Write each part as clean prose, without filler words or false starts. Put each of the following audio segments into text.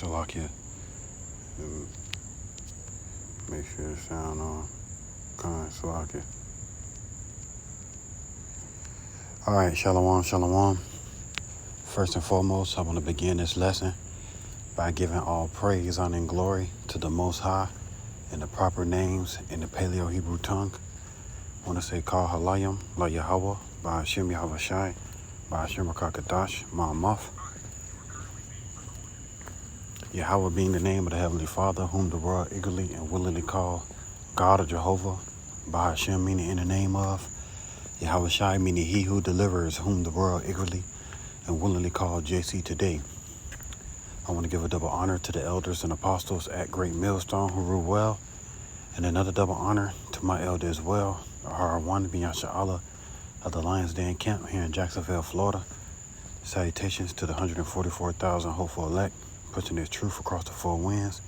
Salakia. And make sure the sound on. Salakia. Alright, shalom, shalom. First and foremost, I want to begin this lesson by giving all praise, honor, and glory to the Most High in the proper names in the Paleo-Hebrew tongue. I want to say Kal Halayim, La Yahweh, Ba Hashem Yahweh Shai, Ba Hashem Rakakadash, Ma'amaf. Yahweh being the name of the Heavenly Father, whom the world eagerly and willingly call God or Jehovah. Ba Hashem meaning in the name of. Yahweh Shai meaning he who delivers, whom the world eagerly and willingly call JC today. I want to give a double honor to the elders and apostles at Great Millstone who rule well, and another double honor to my elder as well, Har1 bin Yasha'Allah of the Lions Den Camp here in Jacksonville, Florida. Salutations to the 144,000 hopeful elect, pushing this truth across the four winds,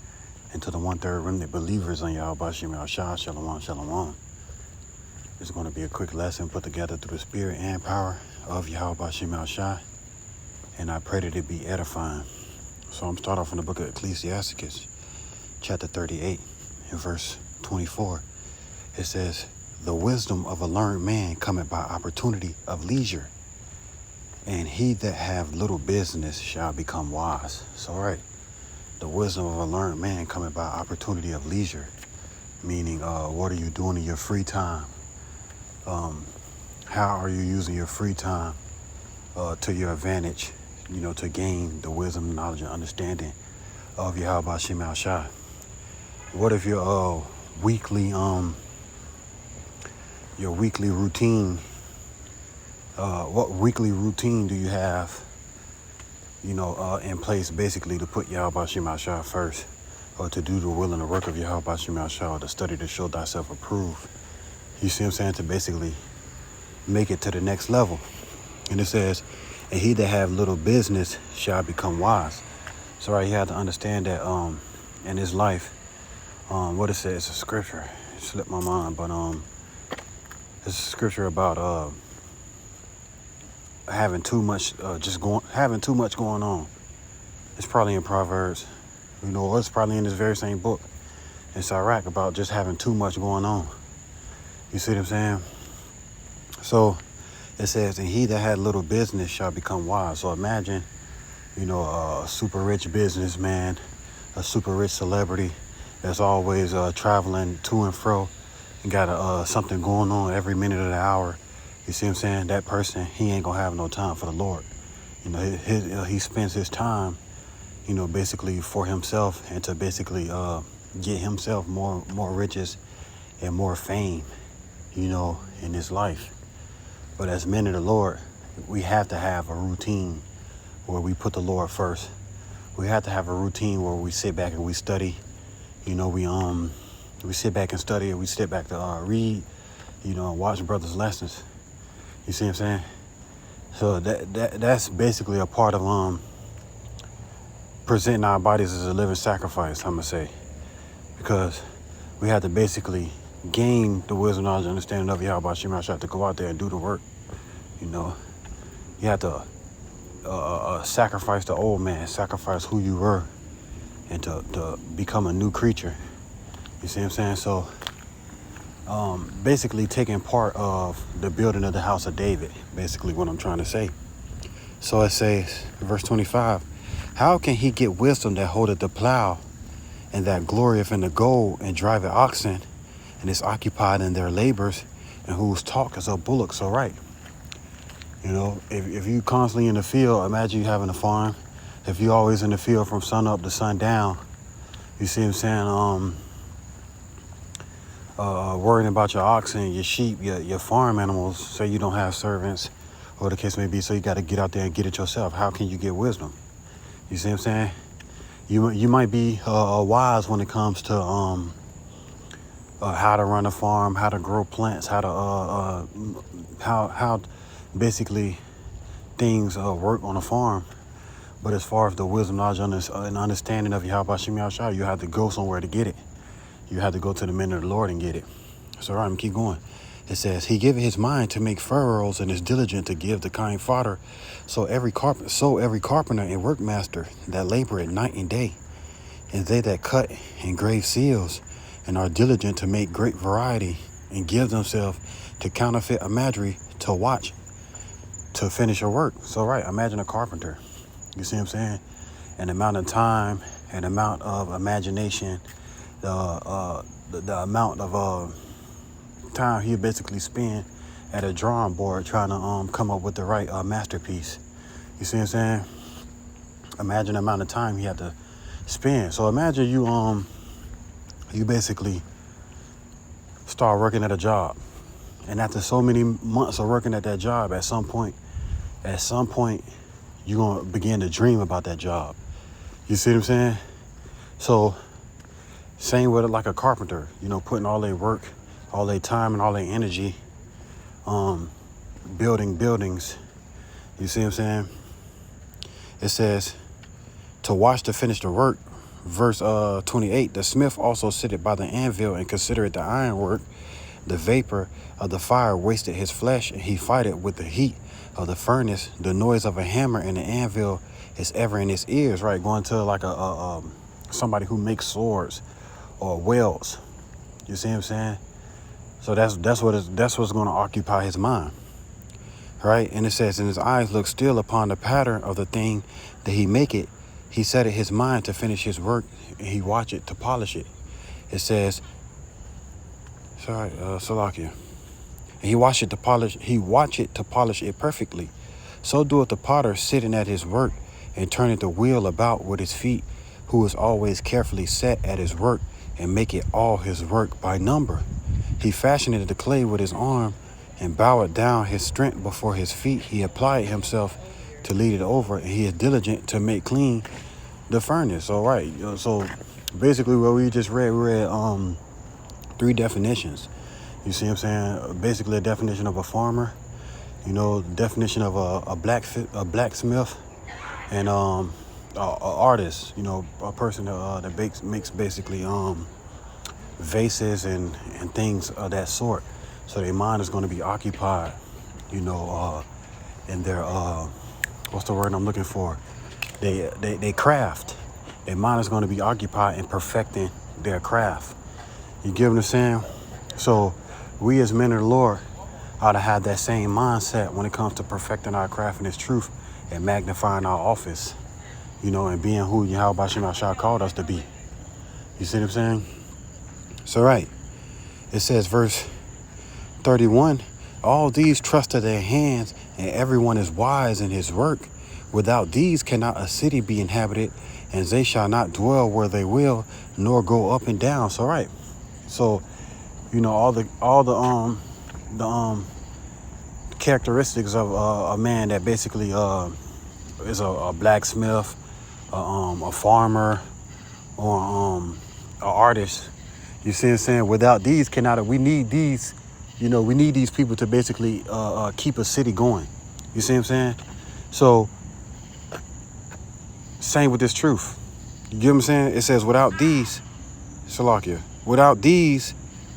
and to the 1/3 remnant believers on Yahweh Shem Shah, Shalom, Shalom. It's going to be a quick lesson put together through the spirit and power of Yahweh Shem Shah, and I pray that it be edifying. So I'm starting off in the book of Ecclesiasticus, chapter 38, and verse 24. It says, "The wisdom of a learned man cometh by opportunity of leisure, and he that have little business shall become wise." So, right, the wisdom of a learned man cometh by opportunity of leisure, meaning what are you doing in your free time? How are you using your free time to your advantage, to gain the wisdom, knowledge, and understanding of Yahweh Shem Shai? What if your weekly routine, what weekly routine do you have, in place basically to put Yahweh Shem Shai first, or to do the will and the work of Yahweh Shem Shai, or to study to show thyself approved? You see what I'm saying? To basically make it to the next level. And it says, "And he that have little business shall become wise." So right, you have to understand that in his life, what it says, it's a scripture. It slipped my mind, but it's a scripture about having too much going on. It's probably in Proverbs, or it's probably in this very same book in Sirach about just having too much going on. You see what I'm saying? So it says, "And he that had little business shall become wise." So imagine, a super rich businessman, a super rich celebrity that's always traveling to and fro and got something going on every minute of the hour. You see what I'm saying? That person, he ain't gonna have no time for the Lord. He spends his time, basically for himself and to basically get himself more riches and more fame, in his life. But as men of the Lord, we have to have a routine where we put the Lord first. We have to have a routine where we sit back and we study. We sit back and study, and we sit back to read, and watch brothers' lessons. You see what I'm saying? So that's basically a part of presenting our bodies as a living sacrifice, I'm gonna say, because we have to basically gain the wisdom, knowledge, and understanding of Yahweh Shem Shai to go out there and do the work. You have to sacrifice the old man, sacrifice who you were, and to become a new creature. You see what I'm saying? So basically taking part of the building of the house of David, basically what I'm trying to say. So it says, verse 25, "How can he get wisdom that holdeth the plow, and that glorieth in the gold, and driveth oxen, and is occupied in their labors, and whose talk is of bullocks?" So right, if you constantly in the field, imagine you having a farm. If you always in the field from sun up to sundown, you see what I'm saying? Worrying about your oxen, your sheep, your farm animals. Say you don't have servants, or the case may be, so you got to get out there and get it yourself. How can you get wisdom? You see what I'm saying? You might be wise when it comes to how to run a farm, how to grow plants, how to how basically things work on a farm. But as far as the wisdom, knowledge, and understanding of Yahweh Shem Shai, you have to go somewhere to get it. You have to go to the men of the Lord and get it. So I'm keep going. It says, "He giveth his mind to make furrows, and is diligent to give the kind fodder. So every carpenter and workmaster that laboreth night and day, and they that cut and grave seals, and are diligent to make great variety, and give themselves to counterfeit imagery, to watch, to finish your work. So right, imagine a carpenter. You see what I'm saying? An amount of time, an amount of imagination, the amount of time he basically spend at a drawing board trying to come up with the right masterpiece. You see what I'm saying? Imagine the amount of time he had to spend. So imagine you basically start working at a job, and after so many months of working at that job, at some point you're gonna begin to dream about that job. You see what I'm saying? So same with it, like a carpenter, putting all their work, all their time and all their energy building buildings. You see what I'm saying? It says to watch to finish the work. Verse 28, the smith also sitteth by the anvil and considereth the ironwork. The vapor of the fire wasted his flesh, and he fighteth with the heat of the furnace. The noise of a hammer and an anvil is ever in his ears. Right, going to like a somebody who makes swords or welds. You see what I'm saying? So that's what's going to occupy his mind. Right, and it says, and his eyes look still upon the pattern of the thing that he maketh. He set it his mind to finish his work, and he watch it to polish it. It says, Salakia. And he watch it to polish it perfectly. So doeth the potter sitting at his work, and turneth the wheel about with his feet, who is always carefully set at his work, and maketh all his work by number. He fashioneth the clay with his arm, and bowed down his strength before his feet. He applied himself to lead it over, and he is diligent to make clean the furnace. All right. So basically what we just read, we read 3 definitions. You see what I'm saying? Basically a definition of a farmer, the definition of a blacksmith, and a artist, a person that makes basically vases and things of that sort. So their mind is going to be occupied, in their what's the word I'm looking for? They craft. Their mind is going to be occupied in perfecting their craft. You get what I'm saying? So we as men of the Lord ought to have that same mindset when it comes to perfecting our craft in His truth and magnifying our office, and being who Yahweh Shem Shah called us to be. You see what I'm saying? So right, it says verse 31, all these trust to their hands, and everyone is wise in his work. Without these cannot a city be inhabited, and they shall not dwell where they will, nor go up and down. So right, so all the characteristics of a man that basically is a blacksmith, a farmer, or an artist. You see what I'm saying? Without these we need these. We need these people to basically keep a city going. You see what I'm saying? So, same with this truth. You get what I'm saying? It says, without these, Salakia, without these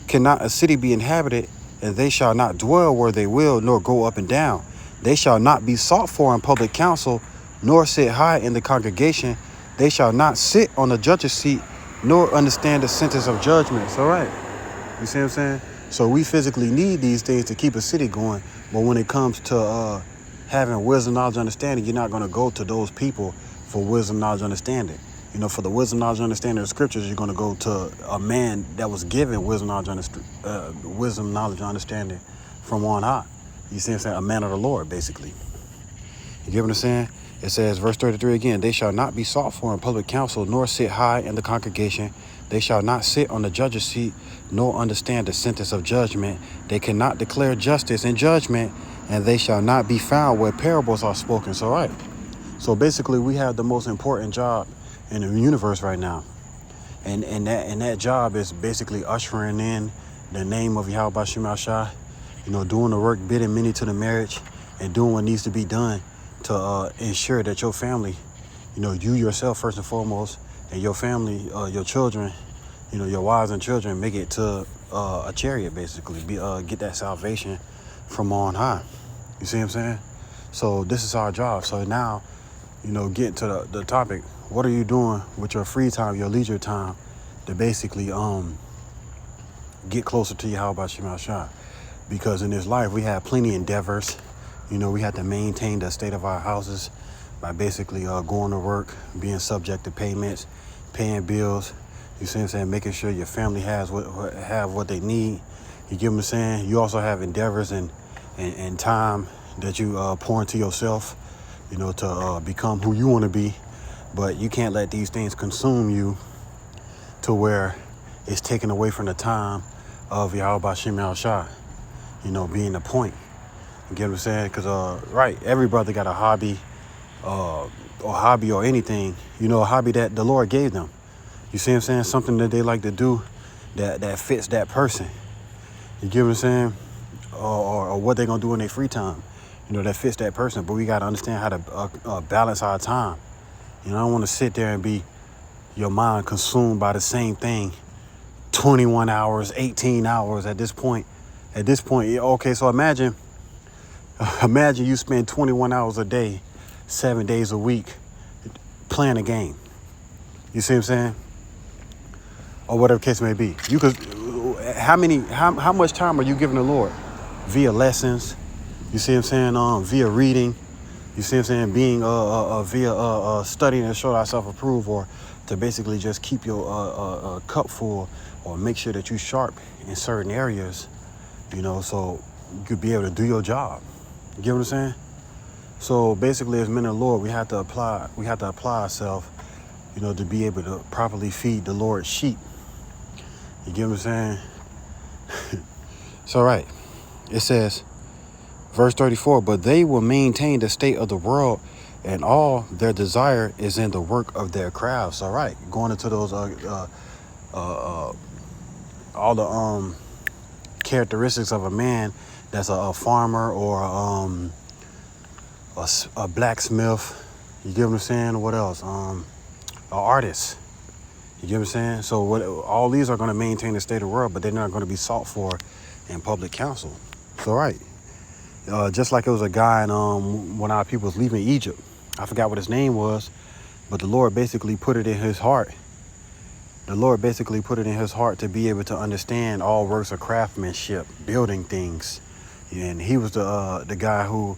cannot a city be inhabited, and they shall not dwell where they will, nor go up and down. They shall not be sought for in public council, nor sit high in the congregation. They shall not sit on the judge's seat, nor understand the sentence of judgments. All right. You see what I'm saying? So we physically need these things to keep a city going. But when it comes to having wisdom, knowledge, understanding, you're not going to go to those people for wisdom, knowledge, understanding. For the wisdom, knowledge, understanding of the scriptures, you're going to go to a man that was given wisdom, knowledge, understanding from on high. You see what I'm saying? A man of the Lord, basically. You get what I'm saying? It says, verse 33 again, they shall not be sought for in public council, nor sit high in the congregation. They shall not sit on the judge's seat, nor understand the sentence of judgment. They cannot declare justice and judgment, and they shall not be found where parables are spoken. So, right. So basically, we have the most important job in the universe right now. And that job is basically ushering in the name of Yahweh Shem Shah, doing the work, bidding many to the marriage, and doing what needs to be done to ensure that your family, you yourself first and foremost, and your family, your children, your wives and children make it to a chariot, basically, get that salvation from on high. You see what I'm saying? So this is our job. So now, getting to the topic, what are you doing with your free time, your leisure time, to basically get closer to Yahweh Shema Shah? Because in this life, we have plenty endeavors. We have to maintain the state of our houses by basically going to work, being subject to payments, paying bills. You see what I'm saying? Making sure your family has what they need. You get what I'm saying? You also have endeavors and time that you pour into yourself, to become who you want to be. But you can't let these things consume you to where it's taken away from the time of Yahweh Shem El Shah, being the point. You get what I'm saying? Because, right, every brother got a hobby or anything, a hobby that the Lord gave them. You see what I'm saying? Something that they like to do that fits that person. You get what I'm saying? Or what they're going to do in their free time, that fits that person. But we got to understand how to balance our time. I don't want to sit there and be your mind consumed by the same thing 21 hours, 18 hours at this point. Okay, so imagine you spend 21 hours a day, 7 days a week playing a game. You see what I'm saying? Or whatever case may be. You could, how much time are you giving the Lord? Via lessons, you see what I'm saying? Via reading, you see what I'm saying? Being via studying and show thyself approved, or to basically just keep your cup full, or make sure that you're sharp in certain areas, so you could be able to do your job. You get what I'm saying? So basically, as men of the Lord, we have to apply ourselves, to be able to properly feed the Lord's sheep. You get what I'm saying? So, right. It says, verse 34, but they will maintain the state of the world, and all their desire is in the work of their crafts. All right. Going into those, all the characteristics of a man that's a farmer or a blacksmith. You get what I'm saying? What else? An artist. You get what I'm saying? So all these are going to maintain the state of the world, but they're not going to be sought for in public counsel. So, right. Just like it was a guy when our people was leaving Egypt. I forgot what his name was, but the Lord basically put it in his heart. To be able to understand all works of craftsmanship, building things. And he was the guy who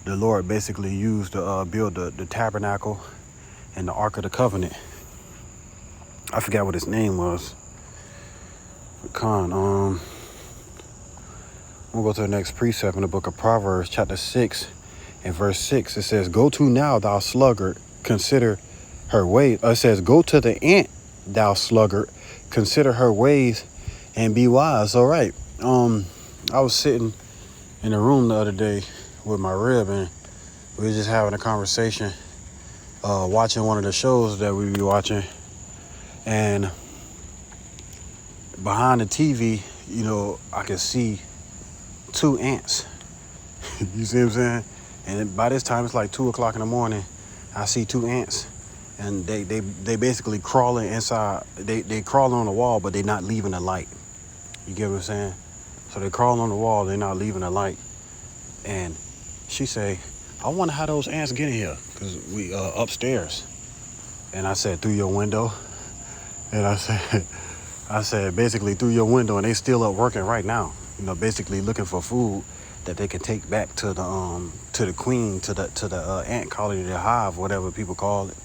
the Lord basically used to build the tabernacle and the Ark of the Covenant. I forgot what his name was. We'll go to the next precept in the book of Proverbs, chapter 6 and verse 6. It says, go to now, thou sluggard, consider her ways. It says, go to the ant, thou sluggard, consider her ways and be wise. All right. I was sitting in a room the other day with my rib, and we were just having a conversation, watching one of the shows that we be watching. And behind the TV, I could see 2 ants. You see what I'm saying? And by this time, it's like 2 o'clock in the morning. I see 2 ants, and they basically crawling inside. They crawling on the wall, but they're not leaving the light. You get what I'm saying? So they crawl on the wall, they're not leaving the light. And she say, I wonder how those ants get in here, because we upstairs. And I said, through your window. And I said, basically through your window, and they still up working right now. Basically looking for food that they can take back to the queen, to the ant colony, the hive, whatever people call it.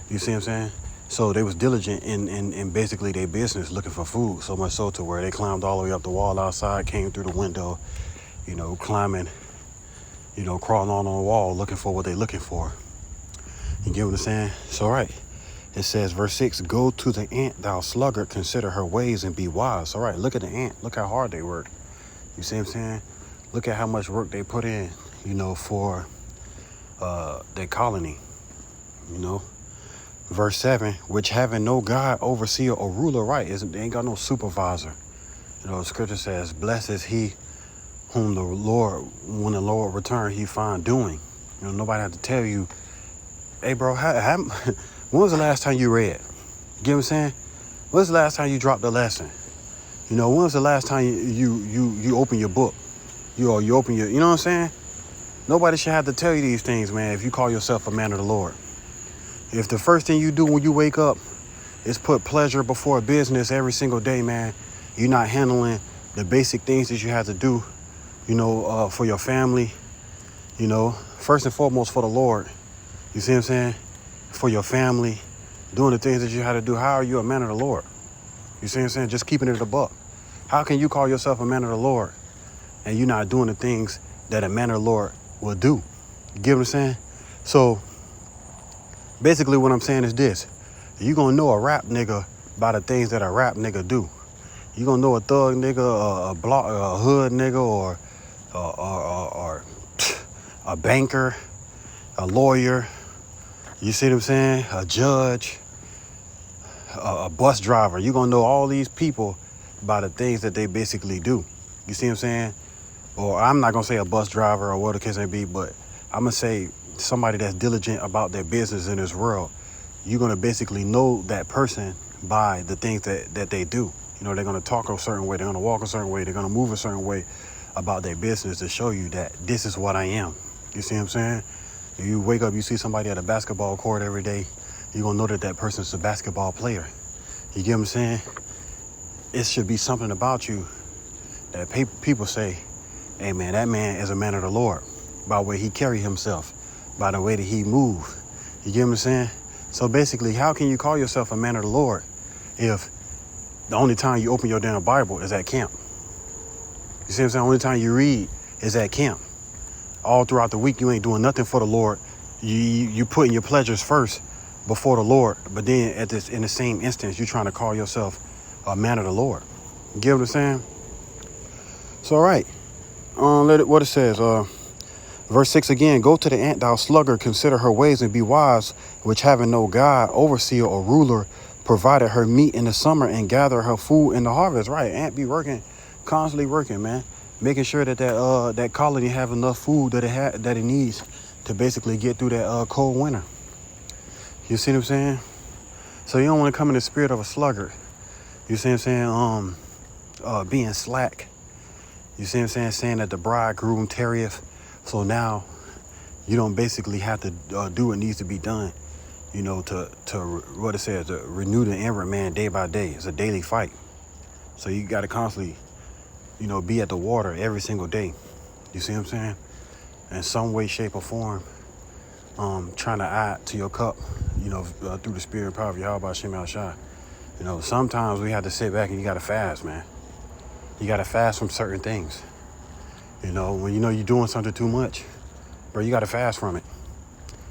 You see what I'm saying? So they was diligent in basically their business, looking for food, so much so to where they climbed all the way up the wall outside, came through the window, climbing, crawling on the wall, looking for what they're looking for. You get what I'm saying? So, right. It says, verse 6, go to the ant, thou sluggard, consider her ways and be wise. All right, look at the ant. Look how hard they work. You see what I'm saying? Look at how much work they put in, for their colony, Verse 7, which having no God, overseer, or ruler, right, they ain't got no supervisor. The scripture says, blessed is he whom the Lord, when the Lord return, he find doing. Nobody have to tell you, hey, bro, when was the last time you read? You get what I'm saying? When was the last time you dropped a lesson? When was the last time you open your book? You open your, what I'm saying? Nobody should have to tell you these things, man, if you call yourself a man of the Lord. If the first thing you do when you wake up is put pleasure before business every single day, man, you're not handling the basic things that you have to do, for your family, first and foremost for the Lord. You see what I'm saying? For your family, doing the things that you have to do. How are you a man of the Lord? You see what I'm saying? Just keeping it a buck. How can you call yourself a man of the Lord and you're not doing the things that a man of the Lord will do? You get what I'm saying? So basically what I'm saying is this. You're going to know a rap nigga by the things that a rap nigga do. You're going to know a thug nigga, a hood nigga, or a banker, a lawyer. You see what I'm saying? A judge, a bus driver. You're going to know all these people by the things that they basically do. You see what I'm saying? Or I'm not going to say a bus driver or what the case may be, but I'm going to say somebody that's diligent about their business in this world. You're going to basically know that person by the things that they do. They're going to talk a certain way. They're going to walk a certain way. They're going to move a certain way about their business to show you that this is what I am. You see what I'm saying? If you wake up, you see somebody at a basketball court every day, you're going to know that person's a basketball player. You get what I'm saying? It should be something about you that people say, hey, man, that man is a man of the Lord by the way he carry himself, by the way that he move. You get what I'm saying? So basically, how can you call yourself a man of the Lord if the only time you open your damn Bible is at camp? You see what I'm saying? The only time you read is at camp. All throughout the week, you ain't doing nothing for the Lord. You putting your pleasures first before the Lord. But then in the same instance, you're trying to call yourself a man of the Lord. You get what I'm saying? So, all right. What it says. Verse 6 again, go to the ant, thou sluggard, consider her ways and be wise, which having no God, overseer or ruler, provided her meat in the summer and gather her food in the harvest. Right, ant be working, constantly working, man. Making sure that colony have enough food that it needs to basically get through that cold winter. You see what I'm saying? So you don't want to come in the spirit of a sluggard. You see what I'm saying? Being slack. You see what I'm saying? Saying that the bridegroom tarrieth. So now you don't basically have to do what needs to be done, to what it says, to renew the inward man day by day. It's a daily fight. So you got to constantly, be at the water every single day. You see what I'm saying? In some way, shape, or form, trying to add to your cup, through the spirit and power of Yahweh Shem Al Shai. Sometimes we have to sit back and you got to fast, man. You got to fast from certain things. When you're doing something too much, bro, you got to fast from it.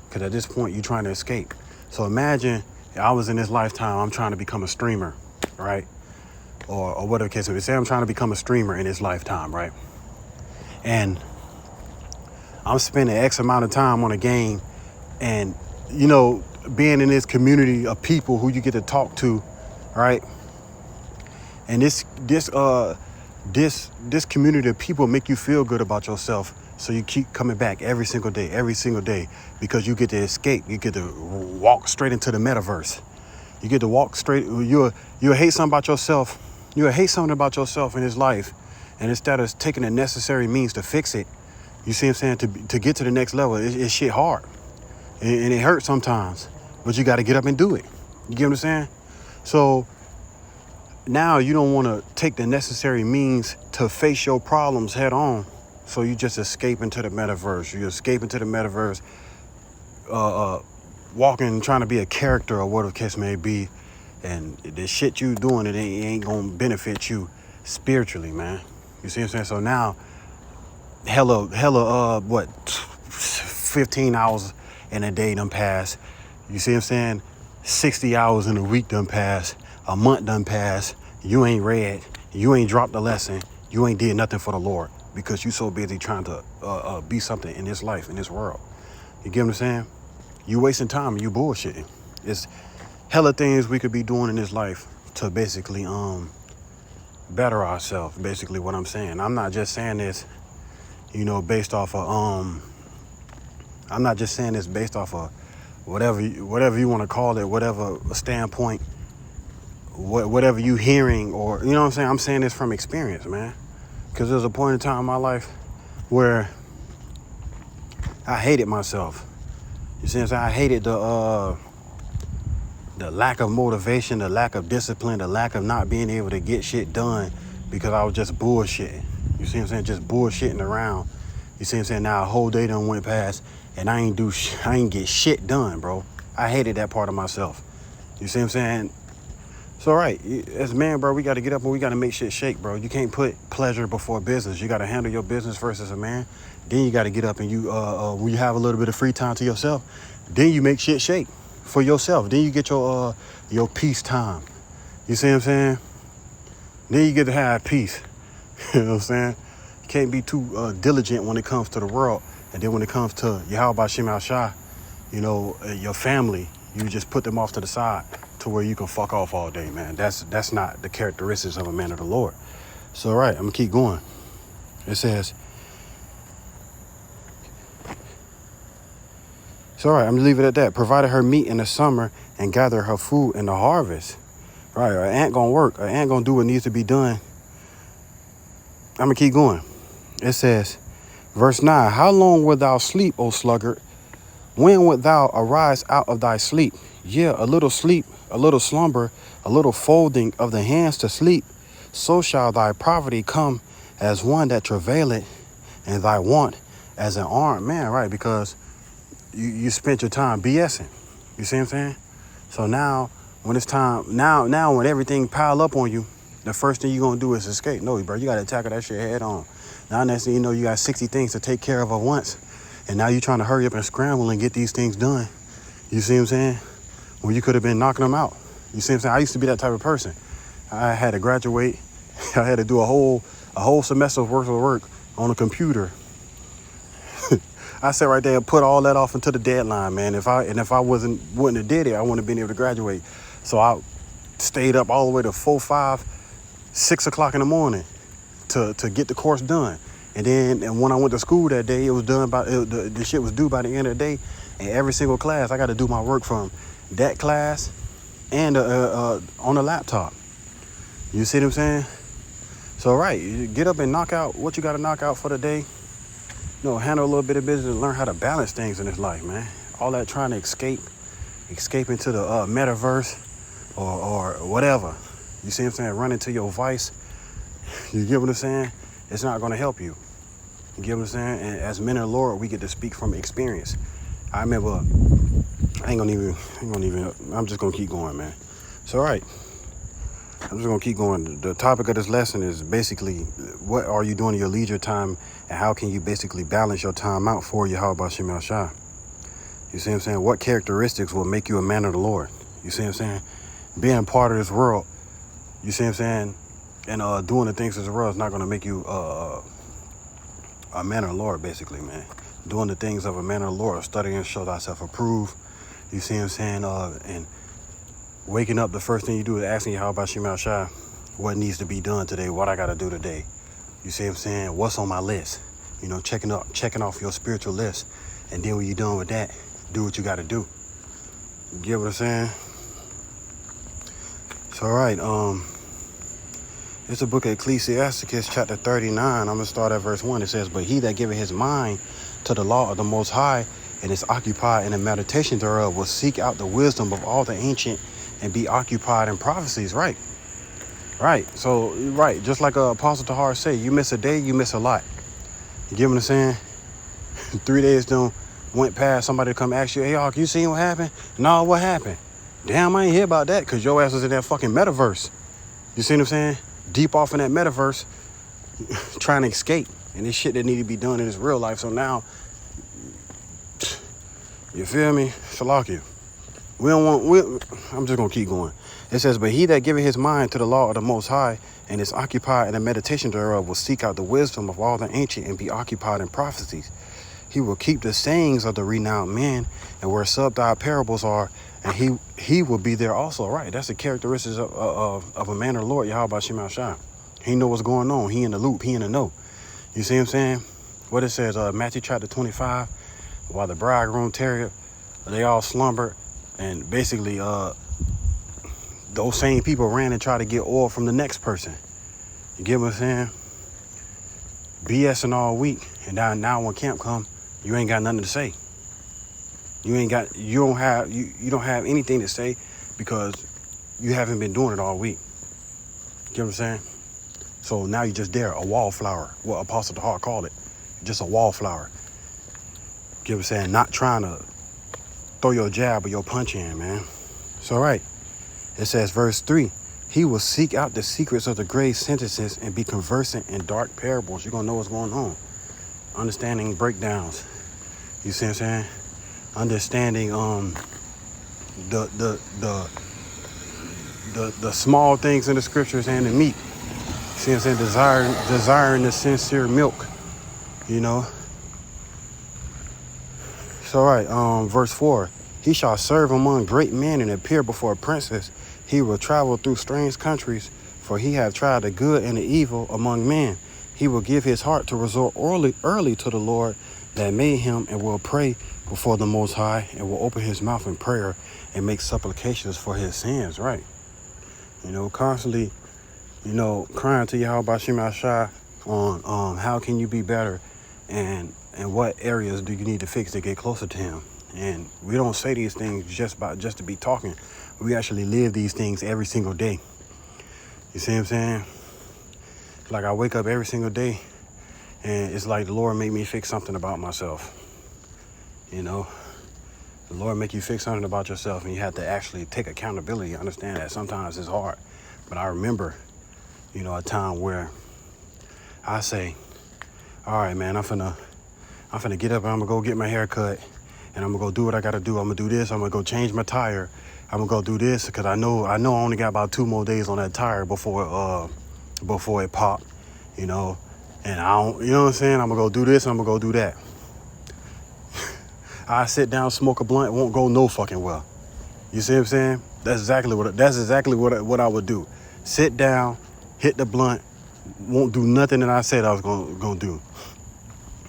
Because at this point, you're trying to escape. So imagine I was in this lifetime, I'm trying to become a streamer, right? Or whatever case it is. Say I'm trying to become a streamer in this lifetime, right? And I'm spending X amount of time on a game and, being in this community of people who you get to talk to, right? And this community of people make you feel good about yourself. So you keep coming back every single day, because you get to escape. You get to walk straight into the metaverse. You get to walk straight. You'll hate something about yourself. You'll hate something about yourself in this life. And instead of taking the necessary means to fix it, you see what I'm saying? To get to the next level, it's shit hard. And it hurts sometimes. But you got to get up and do it. You get what I'm saying? So now you don't want to take the necessary means to face your problems head on. So you just escape into the metaverse. You escape into the metaverse, walking, trying to be a character or whatever the case may be. And the shit you doing, it ain't going to benefit you spiritually, man. You see what I'm saying? So now, hella, 15 hours in a day done passed. You see what I'm saying? 60 hours in a week done passed. A month done passed. You ain't read. You ain't dropped a lesson. You ain't did nothing for the Lord because you so busy trying to be something in this life, in this world. You get what I'm saying? You wasting time and you bullshitting. It's hella things we could be doing in this life to basically better ourselves. Basically what I'm saying. I'm not just saying this, based off of I'm not just saying this based off of whatever you want to call it, whatever standpoint, whatever you hearing, or you know what I'm saying. I'm saying this from experience, man. Because there's a point in time in my life where I hated myself. You see what I'm saying? I hated the the lack of motivation, the lack of discipline, the lack of not being able to get shit done because I was just bullshitting. You see what I'm saying? Just bullshitting around. You see what I'm saying? Now a whole day done went past and I ain't get shit done, bro. I hated that part of myself. You see what I'm saying? So right, as a man, bro, we got to get up and we got to make shit shake, bro. You can't put pleasure before business. You got to handle your business first as a man. Then you got to get up and you, when you have a little bit of free time to yourself, then you make shit shake for yourself. Then you get your peace time. You see what I'm saying? Then you get to have peace. You know what I'm saying? You can't be too diligent when it comes to the world. And then when it comes to Yahweh Shem Shai, you know, your family, you just put them off to the side to where you can fuck off all day, man. That's not the characteristics of a man of the Lord. So, right, I'm going to keep going. It says, so, all right, I'm going to leave it at that. Provided her meat in the summer and gather her food in the harvest. Right, an ant going to work. An ant going to do what needs to be done. I'm going to keep going. It says, verse 9, how long wilt thou sleep, O sluggard? When wilt thou arise out of thy sleep? Yeah, a little sleep, a little slumber, a little folding of the hands to sleep. So shall thy poverty come as one that travaileth, and thy want as an armed man, right? Because you spent your time BSing. You see what I'm saying? So now, when it's time, now when everything pile up on you, the first thing you're going to do is escape. No, bro, you got to tackle that shit head on. Now, next thing you know, you got 60 things to take care of at once. And now you're trying to hurry up and scramble and get these things done. You see what I'm saying? Well, you could have been knocking them out. You see what I'm saying? I used to be that type of person. I had to graduate. I had to do a whole semester's worth of work on a computer. I sat right there and put all that off until the deadline, man. If I wouldn't have did it, I wouldn't have been able to graduate. So I stayed up all the way to 4, 5, 6 o'clock in the morning to get the course done. And when I went to school that day, it was done the shit was due by the end of the day. And every single class, I got to do my work from that class and on the laptop. You see what I'm saying? So, right, you get up and knock out what you got to knock out for the day. You know, handle a little bit of business and learn how to balance things in this life, man. All that trying to escape into the metaverse or whatever. You see what I'm saying? Run into your vice. You get what I'm saying? It's not going to help you. You get what I'm saying? And as men of the Lord, we get to speak from experience. I remember, I'm just going to keep going, man. So, all right. I'm just going to keep going. The topic of this lesson is basically, what are you doing in your leisure time and how can you basically balance your time out for Yahweh Shem Shai? You see what I'm saying? What characteristics will make you a man of the Lord? You see what I'm saying? Being part of this world, you see what I'm saying? And doing the things of the world is not going to make you a man of the Lord, basically, man. Doing the things of a man of the Lord, studying, show thyself approved. You see what I'm saying? And waking up, the first thing you do is asking Yahweh Shem Shai what needs to be done today, what I got to do today. You see what I'm saying? What's on my list? You know, checking off your spiritual list. And then when you're done with that, do what you got to do. You get what I'm saying? So, all right, it's the book of Ecclesiasticus, chapter 39. I'm going to start at verse 1. It says, but he that giveth his mind to the law of the Most High and is occupied in the meditation thereof will seek out the wisdom of all the ancient and be occupied in prophecies. Right. So, right. Just like Apostle Tahar said, you miss a day, you miss a lot. You get what I'm saying? 3 days went past, somebody come ask you, hey, y'all, you seen what happened? No, what happened? Damn, I ain't hear about that because your ass was in that fucking metaverse. You see what I'm saying? Deep off in that metaverse, trying to escape. And this shit that need to be done in this real life. So now, you feel me? Shalakia. I'm just going to keep going. It says, but he that giveth his mind to the law of the Most High and is occupied in the meditation thereof will seek out the wisdom of all the ancient and be occupied in prophecies. He will keep the sayings of the renowned men, and where subtile parables are, and he will be there also. Right, that's the characteristics of a man of the Lord, Yahweh Shem Shai. He know what's going on. He in the loop. He in the know. You see what I'm saying? What it says, Matthew chapter 25, while the bridegroom tarried, they all slumbered, and basically those same people ran and tried to get oil from the next person. You get what I'm saying? BSing all week, and now when camp come, you ain't got nothing to say. You don't have anything to say because you haven't been doing it all week. You know what I'm saying? So now you're just there, a wallflower, what Apostle Tahar called it, just a wallflower. You know what I'm saying? Not trying to throw your jab or your punch in, man. It's all right. It says, verse 3, he will seek out the secrets of the grave sentences and be conversant in dark parables. You're going to know what's going on. Understanding breakdowns. You see what I'm saying? Understanding the small things in the scriptures and the meat. See what I'm saying? Desiring the sincere milk. You know? It's all right. Verse 4. He shall serve among great men and appear before princes. He will travel through strange countries, for he hath tried the good and the evil among men. He will give his heart to resort early to the Lord that made him, and will pray before the Most High, and will open his mouth in prayer and make supplications for his sins. Right? You know, constantly, you know, crying to Yahweh Bashim Ashai on how can you be better, and what areas do you need to fix to get closer to him. And we don't say these things just to be talking. We actually live these things every single day. You see what I'm saying? Like I wake up every single day and it's like the Lord made me fix something about myself. You know, the Lord make you fix something about yourself, and you have to actually take accountability. Understand that sometimes it's hard. But I remember, you know, a time where I say, all right, man, I'm finna get up and I'm gonna go get my hair cut. And I'm gonna go do what I gotta do. I'm gonna do this. I'm gonna go change my tire. I'm gonna go do this because I know I only got about 2 more days on that tire before it popped, you know. And I don't, you know what I'm saying? I'm gonna go do this. I'm gonna go do that. I sit down, smoke a blunt, it won't go no fucking well. You see what I'm saying? That's exactly what I would do. Sit down, hit the blunt, won't do nothing that I said I was gonna do.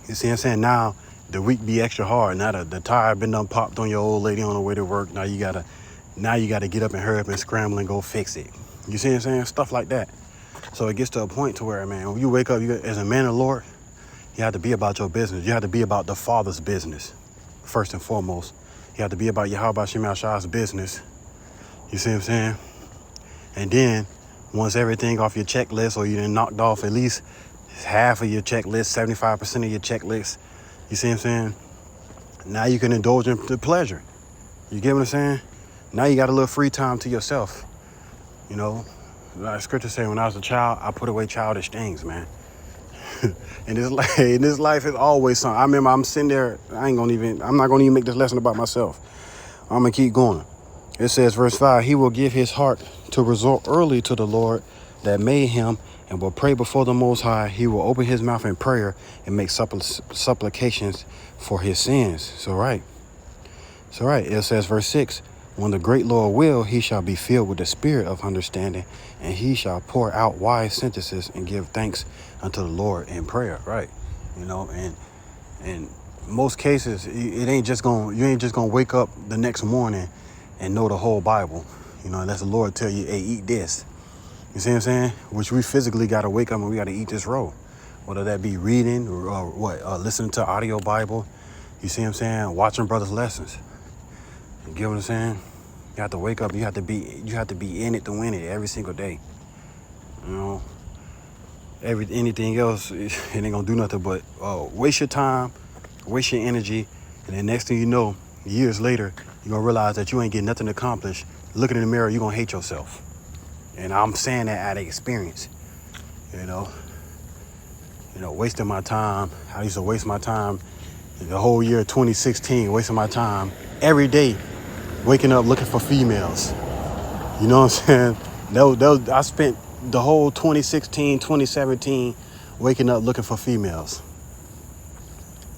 You see what I'm saying? Now the week be extra hard. Now the tire been done popped on your old lady on the way to work. Now you gotta get up and hurry up and scramble and go fix it. You see what I'm saying? Stuff like that. So it gets to a point to where, man, when you wake up, as a man of the Lord, you have to be about your business. You have to be about the Father's business, first and foremost. You have to be about Yahweh Shema Shah's business. You see what I'm saying? And then, once everything off your checklist, or you done knocked off at least half of your checklist, 75% of your checklist, you see what I'm saying? Now you can indulge in the pleasure. You get what I'm saying? Now you got a little free time to yourself. You know, like scripture say, when I was a child, I put away childish things, man. In this life is always something. I remember I'm sitting there, I'm not gonna even make this lesson about myself. I'm gonna keep going. It says, verse 5, he will give his heart to resort early to the Lord that made him, and will pray before the Most High. He will open his mouth in prayer and make supplications for his sins. It's all right. It's all right. It says, verse 6, when the great Lord will, he shall be filled with the spirit of understanding, and he shall pour out wise sentences and give thanks unto the Lord in prayer. Right. You know, and most cases, you ain't just gonna wake up the next morning and know the whole Bible, you know, unless the Lord tell you, hey, eat this. You see what I'm saying? Which we physically got to wake up and we got to eat this roll. Whether that be reading or listening to audio Bible. You see what I'm saying? Watching brothers' lessons. You get what I'm saying? You have to wake up. You have to be in it to win it every single day. You know, anything else, it ain't gonna do nothing but waste your time, waste your energy, and then next thing you know, years later, you're gonna realize that you ain't getting nothing accomplished. Looking in the mirror, you're gonna hate yourself. And I'm saying that out of experience, you know, wasting my time. I used to waste my time the whole year 2016, wasting my time every day, waking up looking for females. You know what I'm saying? I spent the whole 2016, 2017 waking up looking for females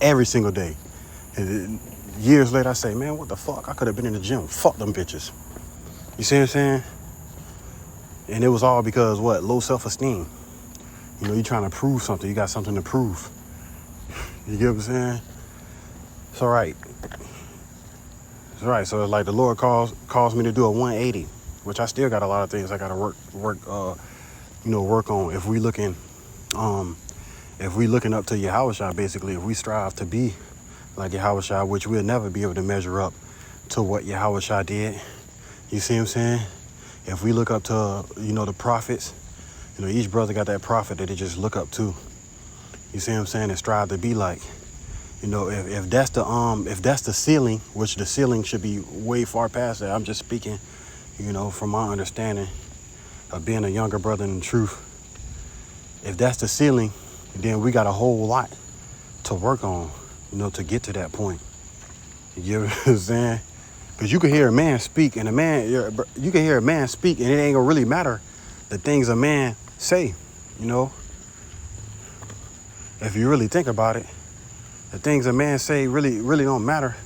every single day. And years later, I say, man, what the fuck? I could have been in the gym. Fuck them bitches. You see what I'm saying? And it was all because what? Low self-esteem. You know, you're trying to prove something. You got something to prove. You get what I'm saying? It's all right. It's all right. So it's like the Lord calls me to do a 180, which I still got a lot of things I got to work on. If we looking up to Yahushua, basically, if we strive to be like Yahushua, which we'll never be able to measure up to what Yahushua did. You see what I'm saying? If we look up to, the prophets, each brother got that prophet that they just look up to. You see what I'm saying? And strive to be like. If that's the ceiling, which the ceiling should be way far past that. I'm just speaking, from my understanding of being a younger brother in the truth. If that's the ceiling, then we got a whole lot to work on, to get to that point. You know what I'm saying? Because you can hear a man speak, and you can hear a man speak, and it ain't gonna really matter the things a man say. If you really think about it, the things a man say really don't matter.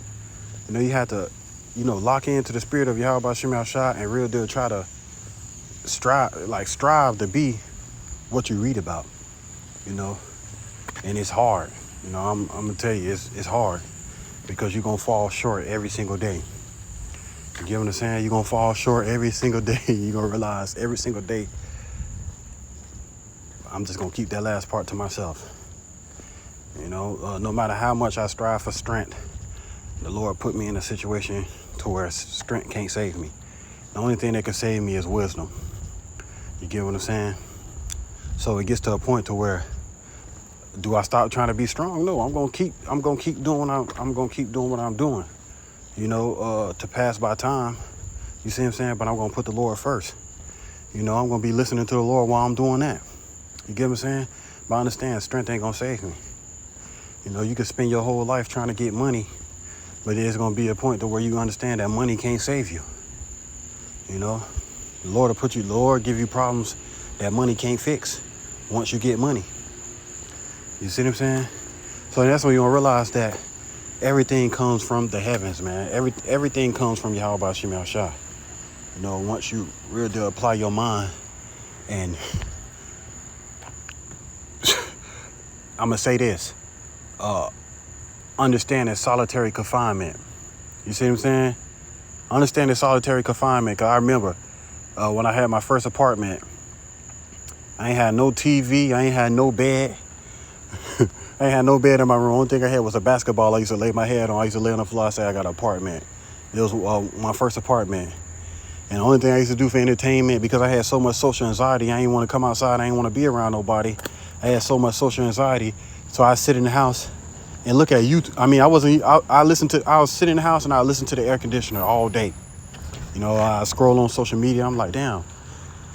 You have to, lock into the spirit of Yahweh Bashim Al-Shah and real deal try to strive to be what you read about, and it's hard. I'm gonna tell you, it's hard because you're gonna fall short every single day. You get what I'm saying? You're gonna fall short every single day. You're gonna realize every single day, I'm just gonna keep that last part to myself. No matter how much I strive for strength, the Lord put me in a situation to where strength can't save me. The only thing that can save me is wisdom. You get what I'm saying? So it gets to a point to where, do I stop trying to be strong? No, I'm gonna keep doing what I'm doing. To pass by time. You see what I'm saying? But I'm gonna put the Lord first. I'm gonna be listening to the Lord while I'm doing that. You get what I'm saying? But I understand strength ain't gonna save me. You can spend your whole life trying to get money, but there's gonna be a point to where you understand that money can't save you. The Lord give you problems that money can't fix once you get money. You see what I'm saying? So that's when you're gonna realize that everything comes from the heavens, man. Everything comes from Yahweh Bashim Al-Shah. Once you really do apply your mind, and I'm gonna say this, understanding solitary confinement. You see what I'm saying? Understanding solitary confinement. Cause I remember when I had my first apartment, I ain't had no TV, I ain't had no bed. I ain't had no bed in my room. Only thing I had was a basketball I used to lay my head on. I used to lay on the floor. I said I got an apartment. It was my first apartment. And the only thing I used to do for entertainment, because I had so much social anxiety, I didn't want to come outside. I didn't want to be around nobody. I had so much social anxiety. So I sit in the house and look at YouTube. I mean, I was sitting in the house and I listened to the air conditioner all day. I scroll on social media. I'm like, damn.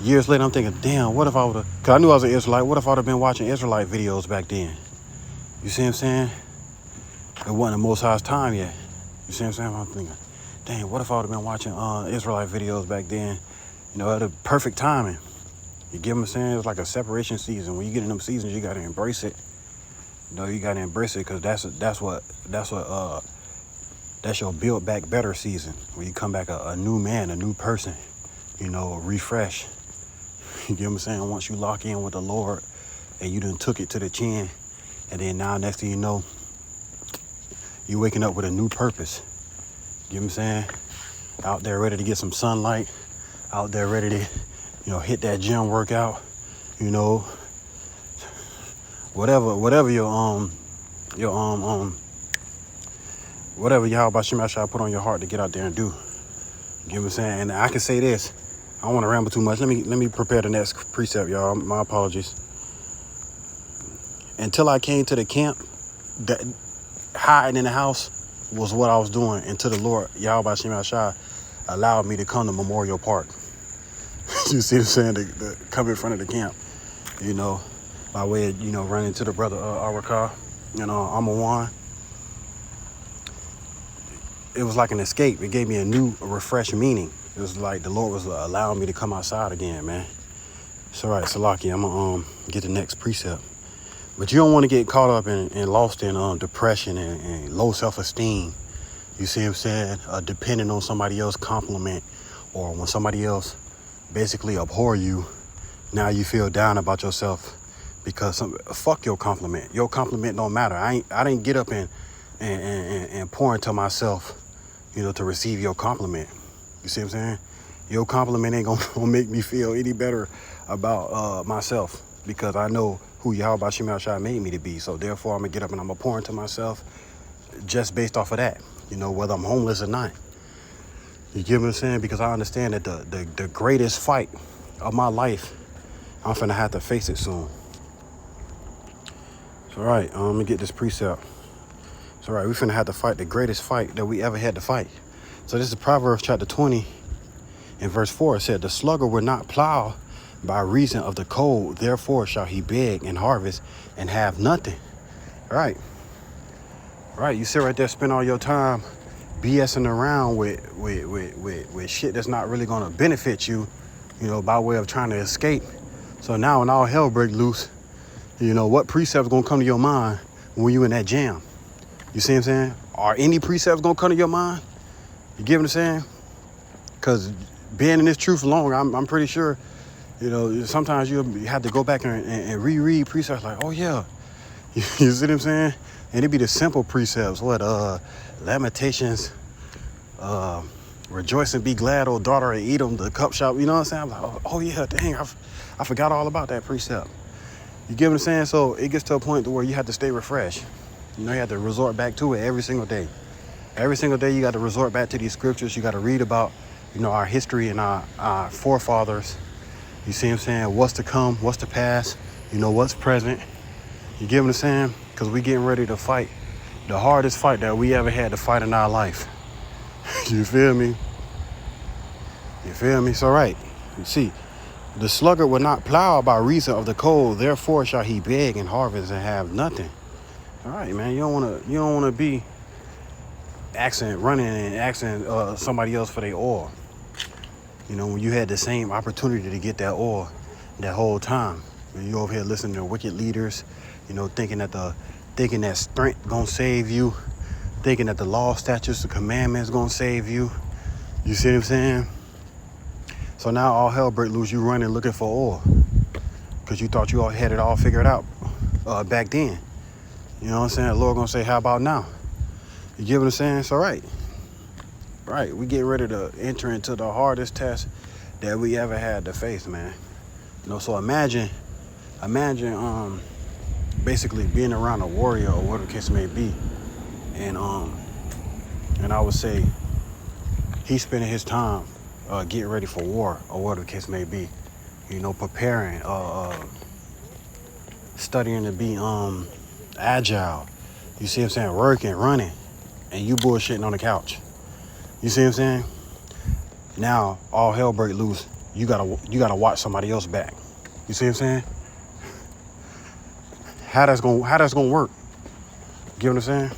Years later, I'm thinking, damn, what if I would have, because I knew I was an Israelite. What if I would have been watching Israelite videos back then? You see what I'm saying? It wasn't the Most High's time yet. You see what I'm saying? I'm thinking, dang, what if I would have been watching Israelite videos back then? At a perfect timing. You get what I'm saying? It's like a separation season. When you get in them seasons, you got to embrace it. You got to embrace it, because that's your build back better season. Where you come back a new man, a new person, refresh. You get what I'm saying? Once you lock in with the Lord and you done took it to the chin, and then now next thing you know, you waking up with a new purpose. You know what I'm saying? Out there ready to get some sunlight, out there ready to, hit that gym workout, whatever whatever Yahweh Bashim Al-Shah put on your heart to get out there and do. You know what I'm saying? And I can say this, I don't want to ramble too much. Let me prepare the next precept, y'all. My apologies. Until I came to the camp, that hiding in the house was what I was doing until the Lord, Yahweh Bashim Al-Shah, allowed me to come to Memorial Park. You see what I'm saying? To come in front of the camp, by way of, running to the brother Arakah, Amawan. It was like an escape. It gave me a refreshed meaning. It was like the Lord was allowing me to come outside again, man. It's all right, Salaki. I'm going to get the next precept. But you don't want to get caught up and lost in depression and low self-esteem. You see what I'm saying? Depending on somebody else's compliment, or when somebody else basically abhor you, now you feel down about yourself because fuck your compliment. Your compliment don't matter. I didn't get up and pour into myself, to receive your compliment. You see what I'm saying? Your compliment ain't gonna make me feel any better about myself, because I know who Yahweh Bashim Al-Shah made me to be. So therefore, I'm gonna get up and I'm gonna pour into myself just based off of that, whether I'm homeless or not. You get what I'm saying? Because I understand that the greatest fight of my life, I'm finna have to face it soon. So, all right, let me get this precept. So, all right, we finna have to fight the greatest fight that we ever had to fight. So this is Proverbs chapter 20 and verse 4. It said, the sluggard will not plow by reason of the cold. Therefore shall he beg and harvest and have nothing. All right. Right, you sit right there, spend all your time BSing around with shit that's not really gonna benefit you, by way of trying to escape. So now when all hell break loose, what precepts gonna come to your mind when you in that jam? You see what I'm saying? Are any precepts gonna come to your mind? You get what I'm saying? Because being in this truth long, I'm pretty sure, sometimes you have to go back and reread precepts like, oh yeah, you see what I'm saying? And it be the simple precepts. Lamentations, rejoice and be glad, oh daughter of Edom, the cup shop. You know what I'm saying? I'm like, oh yeah, dang, I forgot all about that precept. You get what I'm saying? So it gets to a point to where you have to stay refreshed. You have to resort back to it every single day. Every single day you got to resort back to these scriptures. You got to read about, our history and our forefathers. You see what I'm saying? What's to come, what's to pass, what's present. You get what I'm saying? Because we getting ready to fight the hardest fight that we ever had to fight in our life. You feel me? You feel me? So right. You see, the sluggard will not plow by reason of the cold. Therefore shall he beg and harvest and have nothing. All right, man. You don't wanna be running and asking somebody else for their oil. When you had the same opportunity to get that oil that whole time. When you over here listening to wicked leaders, thinking that strength gonna save you, thinking that the law, statutes, the commandments gonna save you. You see what I'm saying? So now all hell break loose, you running looking for oil because you thought you all had it all figured out back then. You know what I'm saying? The Lord gonna say, how about now? You get what I'm saying? So right, we getting ready to enter into the hardest test that we ever had to face, man. So imagine basically being around a warrior or whatever the case may be, and I would say he's spending his time getting ready for war or whatever the case may be, preparing, studying to be agile. You see what I'm saying? Working, running, and you bullshitting on the couch. You see what I'm saying? Now all hell break loose. You gotta watch somebody else back. You see what I'm saying? How that's gonna work? Get what I'm saying?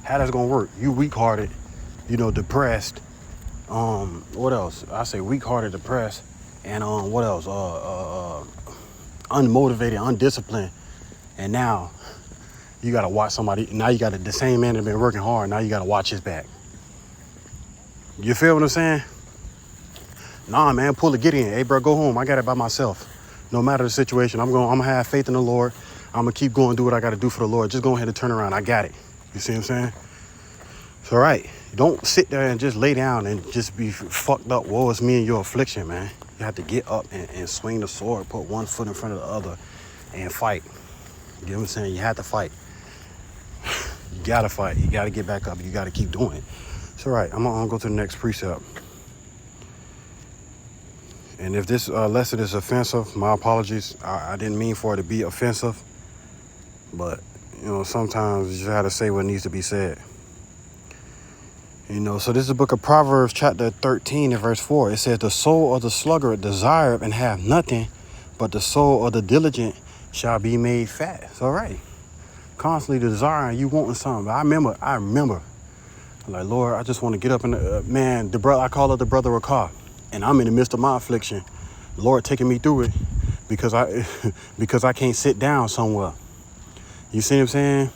How that's gonna work? You weak-hearted, depressed. What else? I say weak-hearted, depressed, and what else? Unmotivated, undisciplined, and now you gotta watch somebody. Now you got the same man that been working hard. Now you gotta watch his back. You feel what I'm saying? Nah, man, pull a get in. Hey, bro, go home. I got it by myself. No matter the situation, I'm gonna have faith in the Lord. I'm gonna keep going, do what I gotta do for the Lord. Just go ahead and turn around. I got it. You see what I'm saying? So, right. Don't sit there and just lay down and just be fucked up. Woe is me and your affliction, man. You have to get up and swing the sword, put one foot in front of the other and fight. You know what I'm saying? You have to fight. You gotta fight. You gotta get back up. You gotta keep doing it. So, right. I'm gonna go to the next precept. And if this lesson is offensive, my apologies. I didn't mean for it to be offensive. But, sometimes you just have to say what needs to be said. So this is the book of Proverbs, chapter 13 and verse 4. It says, the soul of the sluggard desireth and have nothing, but the soul of the diligent shall be made fat. It's all right. Constantly desiring, you wanting something. I remember. I'm like, Lord, I just want to get up and, I call it the brother of car. And I'm in the midst of my affliction. The Lord taking me through it because I can't sit down somewhere. You see what I'm saying?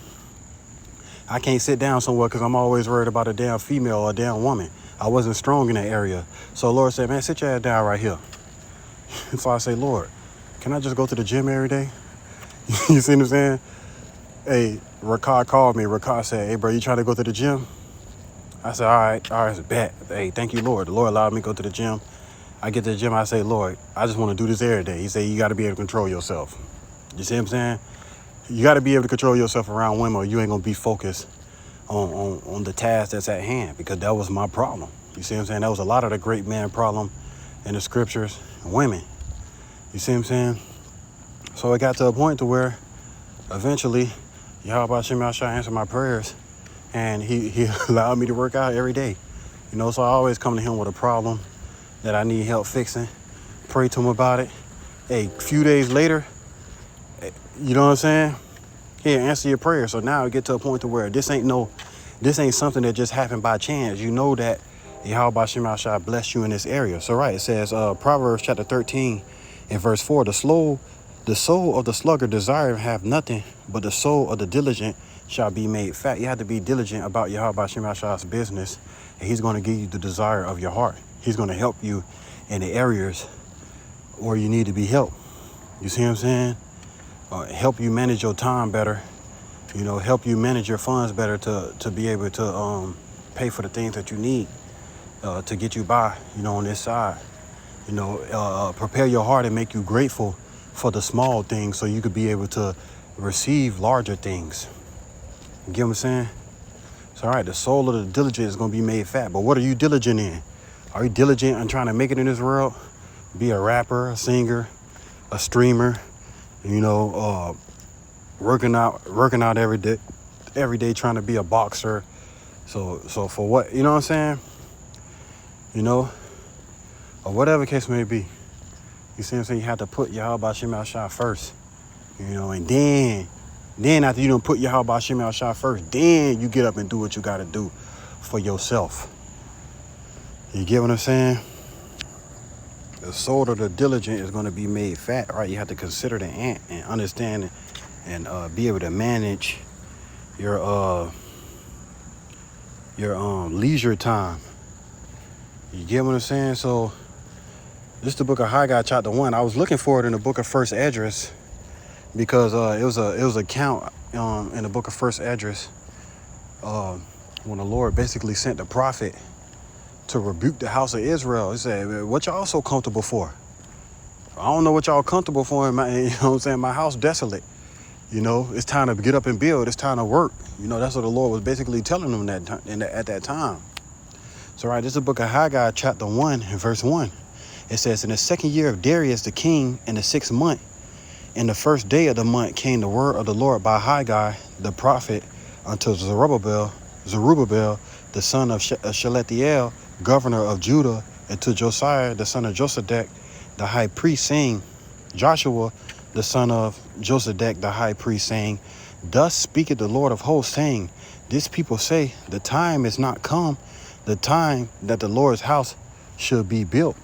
I can't sit down somewhere because I'm always worried about a damn female or a damn woman. I wasn't strong in that area. So Lord said, man, sit your ass down right here. So I say, Lord, can I just go to the gym every day? You see what I'm saying? Hey, Rakar called me. Rakar said, hey, bro, you trying to go to the gym? I said, all right, bet. Hey, thank you, Lord. The Lord allowed me to go to the gym. I get to the gym, I say, Lord, I just want to do this every day. He said, you got to be able to control yourself. You see what I'm saying? You got to be able to control yourself around women or you ain't going to be focused on the task that's at hand, because that was my problem. You see what I'm saying? That was a lot of the great man problem in the scriptures, women. You see what I'm saying? So it got to a point to where eventually Yahweh Shem Yahshua answered my prayers, and he allowed me to work out every day. You know, so I always come to him with a problem that I need help fixing, pray to him about it. A few days later, you know what I'm saying? He'll answer your prayer. So now it get to a point to where this ain't something that just happened by chance. You know that Yahweh Shem Yahshua blessed you in this area. So right, it says Proverbs chapter 13 and verse 4, the soul of the sluggard desire have nothing, but the soul of the diligent shall be made fat. You have to be diligent about Yahweh Shem Yahshua's business, and he's going to give you the desire of your heart. He's going to help you in the areas where you need to be helped. You see what I'm saying? Help you manage your time better. You know, help you manage your funds better to be able to pay for the things that you need to get you by, you know, on this side. You know, prepare your heart and make you grateful for the small things so you could be able to receive larger things. You get what I'm saying? So, all right, the soul of the diligent is going to be made fat. But what are you diligent in? Are you diligent in trying to make it in this world? Be a rapper, a singer, a streamer, you know, working out every day, trying to be a boxer. So for what, you know what I'm saying? You know, or whatever case may be. You see what I'm saying? You have to put Yahweh Shem Yahshua first. You know, and then after you don't put Yahweh Shem Yahshua first, then you get up and do what you got to do for yourself. You get what I'm saying? The soul of the diligent is going to be made fat, right? You have to consider the ant and understand and be able to manage your leisure time. You get what I'm saying? So this is the book of Haggai, chapter 1. I was looking for it in the book of First Esdras because it was a count in the book of First Esdras when the Lord basically sent the prophet to rebuke the house of Israel. He said, what y'all so comfortable for? I don't know what y'all comfortable for. You know what I'm saying? My house desolate. You know, it's time to get up and build. It's time to work. You know, that's what the Lord was basically telling them at that time. So, right, this is the book of Haggai, chapter 1, and verse 1. It says, in the second year of Darius the king, in the 6th month, in the first day of the month, came the word of the Lord by Haggai, the prophet, unto Zerubbabel, the son of Shealtiel, governor of Judah, and to Josiah, the son of Josedek, the high priest, saying, Joshua, the son of Josedek, the high priest, saying, thus speaketh the Lord of hosts, saying, this people say, the time is not come, the time that the Lord's house should be built.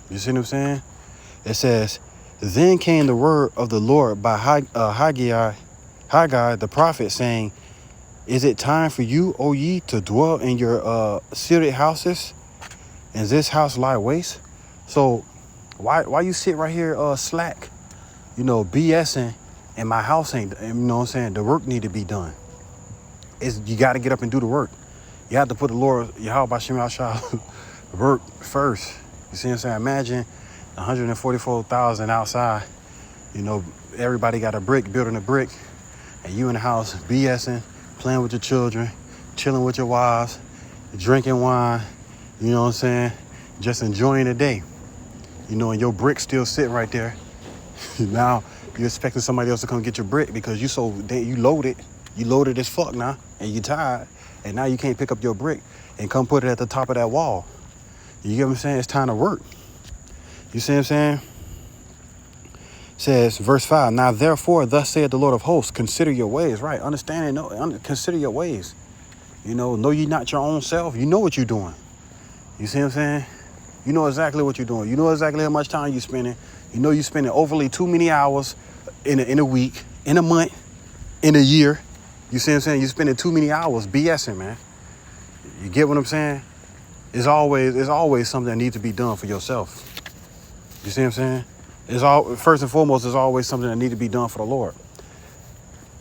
You see what I'm saying? It says, then came the word of the Lord by Haggai the prophet, saying, is it time for you, O ye, to dwell in your city houses? And this house lie waste? So why you sit right here slack, you know, BSing, and my house ain't, you know what I'm saying? The work need to be done. You got to get up and do the work. You have to put the Lord, Yahweh Shem Yahshua, work first. You see what I'm saying? Imagine 144,000 outside. You know, everybody got a brick, building a brick, and you in the house BSing, playing with your children, chilling with your wives, drinking wine, you know what I'm saying? Just enjoying the day. You know, and your brick still sitting right there. Now you're expecting somebody else to come get your brick because you loaded as fuck now, and you tired, and now you can't pick up your brick and come put it at the top of that wall. You get what I'm saying? It's time to work. You see what I'm saying? It says, verse 5, now therefore, thus saith the Lord of hosts, consider your ways, right? Consider your ways. You know ye not your own self. You know what you're doing. You see what I'm saying? You know exactly what you're doing. You know exactly how much time you're spending. You know you're spending overly too many hours in a week, in a month, in a year. You see what I'm saying? You're spending too many hours BSing, man. You get what I'm saying? It's always something that needs to be done for yourself. You see what I'm saying? First and foremost, there's always something that needs to be done for the Lord.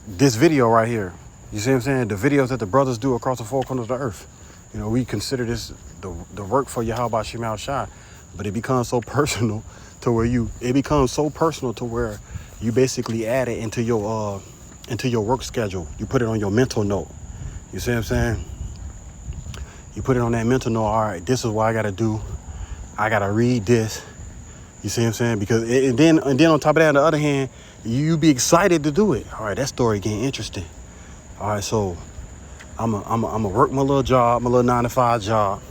This video right here, you see what I'm saying? The videos that the brothers do across the four corners of the earth. You know, we consider this the work for Yahweh Shem Yahshua, but it becomes so personal to where you basically add it into your work schedule. You put it on your mental note. You see what I'm saying? You put it on that mental note. All right, this is what I got to do. I got to read this. You see what I'm saying? Because and then on top of that, on the other hand, you be excited to do it. All right, that story getting interesting. All right, so I'm a work my little job, my little 9-to-5 job.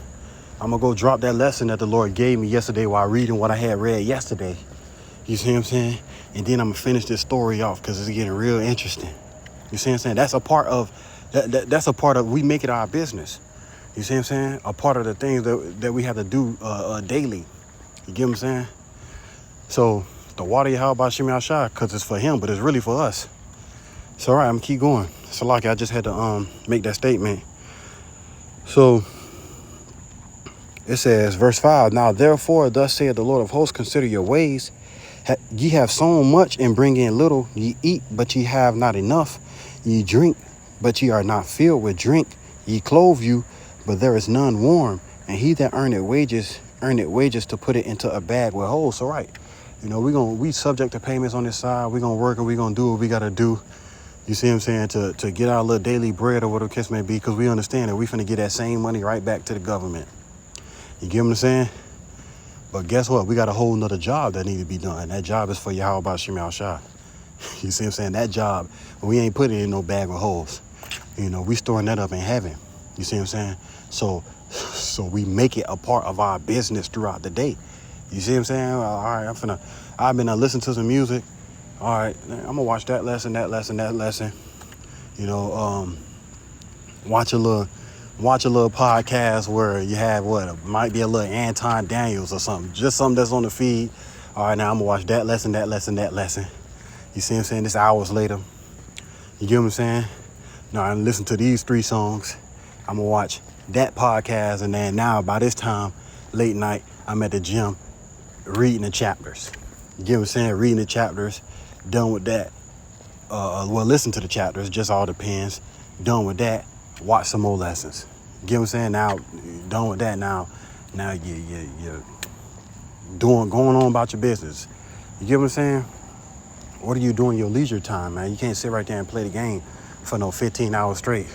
I'm gonna go drop that lesson that the Lord gave me yesterday while reading what I had read yesterday. You see what I'm saying? And then I'm gonna finish this story off because it's getting real interesting. You see what I'm saying? That's a part of that's a part of we make it our business. You see what I'm saying? A part of the things that we have to do daily. You get what I'm saying? So the water you have by Shimei Shah, because it's for him, but it's really for us. So all right, I'm gonna keep going. So like I just had to make that statement. So it says, verse 5, now therefore, thus saith the Lord of hosts, consider your ways. Ye have sown much and bring in little. Ye eat, but ye have not enough. Ye drink, but ye are not filled with drink. Ye clothe you, but there is none warm. And he that earneth wages to put it into a bag with holes. So right, you know, we subject to payments on this side. We're going to work and we're going to do what we got to do. You see what I'm saying? To get our little daily bread or whatever the case may be, because we understand that we finna get that same money right back to the government. You get what I'm saying? But guess what? We got a whole nother job that need to be done. That job is for Yahweh Shemel Shah. You see what I'm saying? That job, we ain't putting it in no bag of holes. You know, we storing that up in heaven. You see what I'm saying? So we make it a part of our business throughout the day. You see what I'm saying? All right, I've been listening to some music. All right, I'm gonna watch that lesson. You know, watch a little podcast where you have might be a little Anton Daniels or something, just something that's on the feed. All right, now I'm gonna watch that lesson. You see what I'm saying? This hours later. You get what I'm saying? Now I listen to these 3 songs. I'm gonna watch that podcast, and then now by this time, late night, I'm at the gym reading the chapters. You get what I'm saying? Reading the chapters. Done with that. Listen to the chapters. Just all depends. Done with that. Watch some more lessons. You get what I'm saying? Now, done with that. Now you're going on about your business. You get what I'm saying? What are you doing your leisure time, man? You can't sit right there and play the game for no 15 hours straight.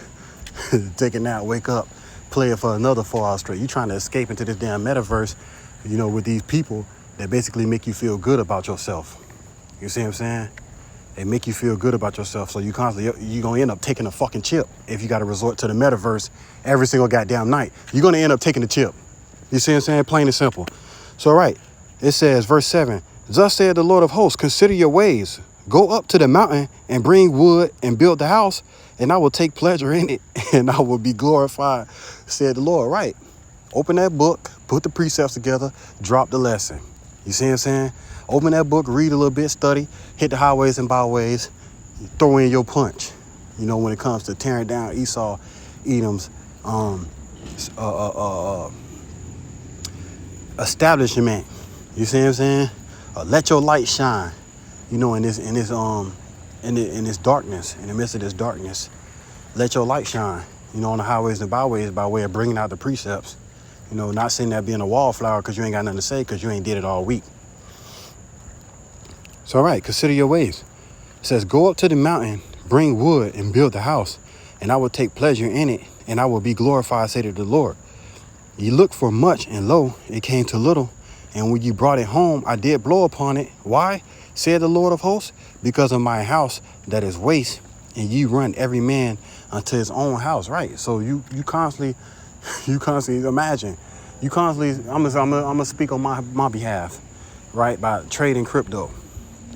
Take a nap, wake up, play it for another 4 hours straight. You trying to escape into this damn metaverse, you know, with these people that basically make you feel good about yourself. You see what I'm saying? They make you feel good about yourself, so you're going to end up taking a fucking chip if you got to resort to the metaverse every single goddamn night. You're going to end up taking the chip. You see what I'm saying? Plain and simple. So, right, it says, verse 7, thus said the Lord of hosts, consider your ways. Go up to the mountain and bring wood and build the house, and I will take pleasure in it, and I will be glorified, said the Lord. Right. Open that book, put the precepts together, drop the lesson. You see what I'm saying? Open that book, read a little bit, study, hit the highways and byways, throw in your punch. You know, when it comes to tearing down Esau, Edom's establishment. You see what I'm saying? Let your light shine. You know, in this darkness, in the midst of this darkness, let your light shine. You know, on the highways and byways by way of bringing out the precepts. You know, not sitting there being a wallflower because you ain't got nothing to say because you ain't did it all week. So, all right, consider your ways. It says, go up to the mountain, bring wood, and build the house, and I will take pleasure in it, and I will be glorified, say to the Lord. Ye looked for much, and lo, it came to little. And when you brought it home, I did blow upon it. Why? Said the Lord of hosts, because of my house that is waste, and ye run every man unto his own house. Right. So you constantly imagine. You constantly, I'm gonna speak on my behalf, right? By trading crypto.